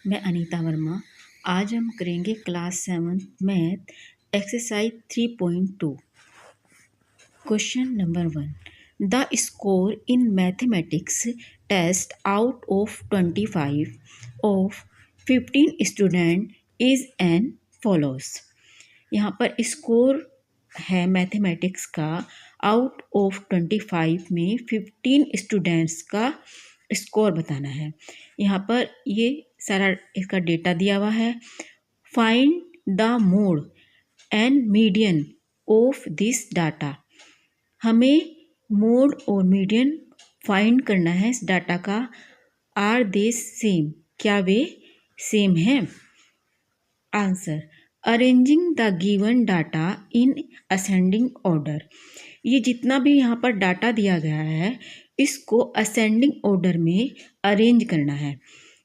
मैं अनीता वर्मा। आज हम करेंगे class 7 math exercise 3.2। Question number 1, the score in mathematics test out of 25 of 15 student is an follows. यहाँ पर स्कोर है मैथमेटिक्स का आउट ऑफ 25 में 15 स्टूडेंट्स का स्कोर बताना है। यहाँ पर ये सारा इसका डेटा दिया हुआ है। Find the mode and median of this data. हमें मोड और मीडियन फाइंड करना है इस डाटा का। आर दे सेम, क्या वे सेम हैं? Answer, arranging the given data in ascending order. ये जितना भी यहाँ पर डाटा दिया गया है इसको असेंडिंग ऑर्डर में अरेंज करना है।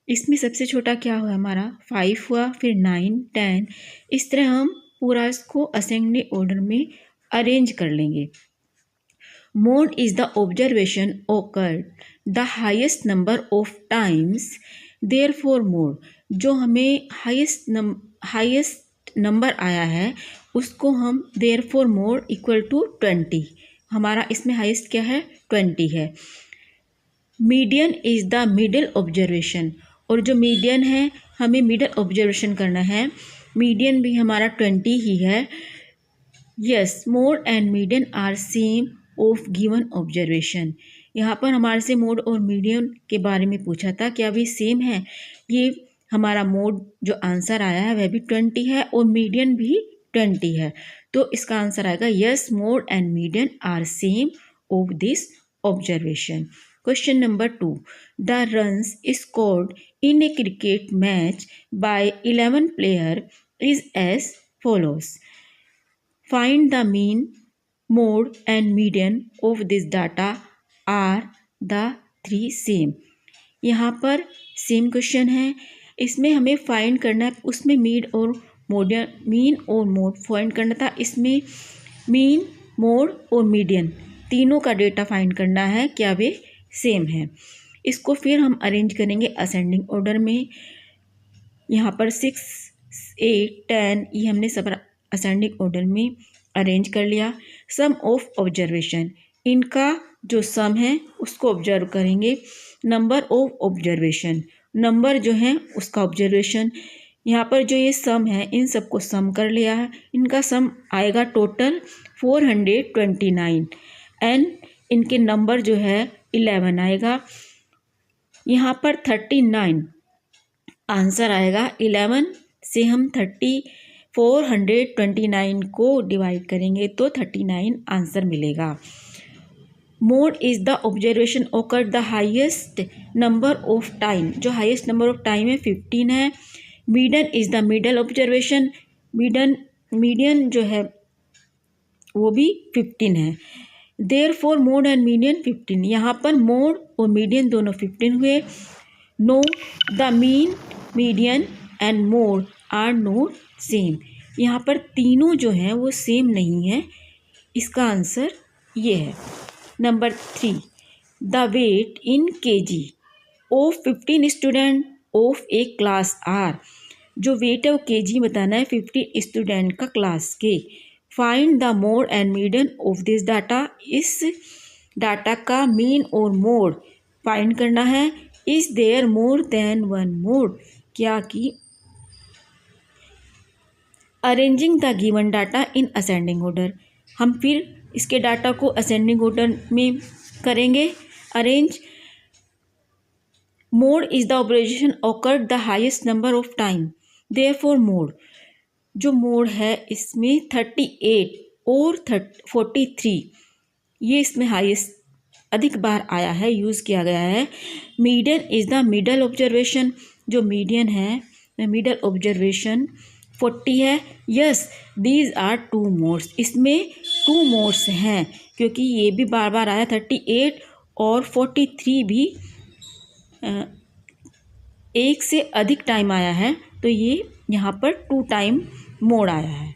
इसमें सबसे छोटा क्या हुआ हमारा 5 हुआ, फिर 9, 10, इस तरह हम पूरा इसको असेंडिंग ऑर्डर में अरेंज कर लेंगे। Mode is the observation occurred the highest number of times, therefore mode. जो हमें हाईएस्ट नंबर आया है उसको हम देयरफॉर मोड इक्वल टू 20। हमारा इसमें हाईएस्ट क्या है 20 है। Median is the middle observation, और जो मीडियन है हमें मिडिल ऑब्जर्वेशन करना है। मीडियन भी हमारा 20 ही है। Yes, mode and median are same of given observation. यहाँ पर हमारे से मोड और मीडियन के बारे में पूछा था, क्या वे सेम है? ये हमारा मोड जो आंसर आया है वह भी 20 है और मीडियन भी 20 है। तो इसका आंसर आएगा yes, mode and median are same of this observation. Question number 2, the runs scored in a cricket match by 11 player is as follows. Find the mean, mode and median of this data. Are the three same? यहाँ पर same question है, इसमें हमें find करना है, उसमें mean और mode find करना था। इसमें मीन, मोड और मीडियन तीनों का डेटा फाइंड करना है, क्या वे सेम है। इसको फिर हम अरेंज करेंगे असेंडिंग ऑर्डर में। यहाँ पर 6, 8, 10 ये हमने सब असेंडिंग ऑर्डर में अरेंज कर लिया। सम ऑफ ऑब्जर्वेशन, इनका जो सम है उसको ऑब्जर्व करेंगे। नंबर ऑफ ऑब्जर्वेशन, नंबर जो है उसका ऑब्जर्वेशन। यहाँ पर जो ये सम है इन सबको सम कर लिया है, इनका सम आएगा टोटल 429 एंड इनके नंबर जो है 11 आएगा। यहाँ पर 39 आंसर आएगा। 11 से हम 429 को डिवाइड करेंगे तो 39 आंसर मिलेगा। Mode is the observation occur the highest number of time, जो हाईएस्ट नंबर ऑफ टाइम है 15 है। Median is the middle observation, median जो है वो भी 15 है। देयरफॉर मोड एंड मीडियन 15, यहाँ पर मोड और मीडियन दोनों 15 हुए। No the mean, median and mode are not same, यहाँ पर तीनों जो हैं वो सेम नहीं है। इसका आंसर ये है। Number 3, the weight in kg of 15 student of a class are. जो वेट है वो केजी बताना है 15 स्टूडेंट का क्लास के। Find the mode and median of this data, इस डाटा का मीन और मोड फाइंड करना है। Is there more than one mode, क्या कि arranging the given data in ascending order. हम फिर इसके डाटा को असेंडिंग ऑर्डर में करेंगे arrange. Mode is the observation occurred the highest number of time, therefore mode. जो मोड है इसमें 38 और 43 ये इसमें हाईएस्ट अधिक बार आया है, यूज़ किया गया है। Median is the middle observation, जो मीडियन है मिडल ऑब्जर्वेशन 40 है। यस, दीज आर 2 मोड्स, इसमें 2 मोड्स हैं क्योंकि ये भी बार बार आया 38 और 43 भी एक से अधिक टाइम आया है, तो ये यहाँ पर 2 टाइम मोड आया है।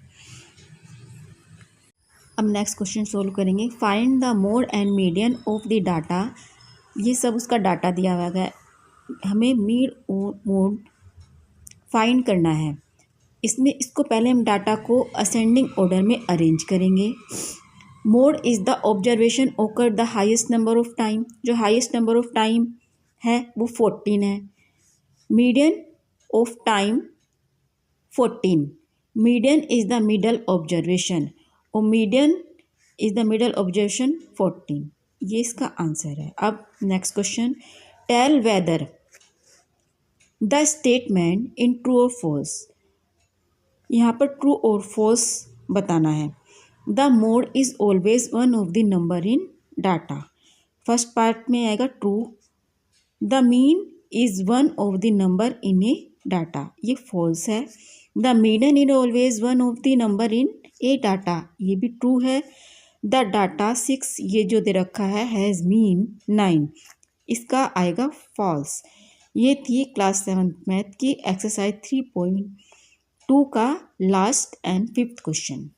अब नेक्स्ट क्वेश्चन सोल्व करेंगे। Find the mode and median of the data. ये सब उसका डाटा दिया हुआ है, हमें मीन और मोड फाइंड करना है। इसमें इसको पहले हम डाटा को असेंडिंग ऑर्डर में अरेंज करेंगे। Mode is the observation occur the highest number of time, जो हाईएस्ट नंबर ऑफ टाइम है वो 14 है। Median of time 14, median is the middle observation और median is the middle observation 14, ये इसका आंसर है। अब next question, tell whether the statement in true और फॉल्स, यहाँ पर ट्रू और फॉल्स बताना है। The mode is always one of the number in data, first part में आएगा true. The mean is one of the number in A data, ये false है। The median is always one of the number in A data, ये भी true है। The data 6, ये जो दे रखा है, हैज़ मीन 9, इसका आएगा फॉल्स। ये थी क्लास 7th मैथ की एक्सरसाइज 3.2 का लास्ट एंड 5th क्वेश्चन।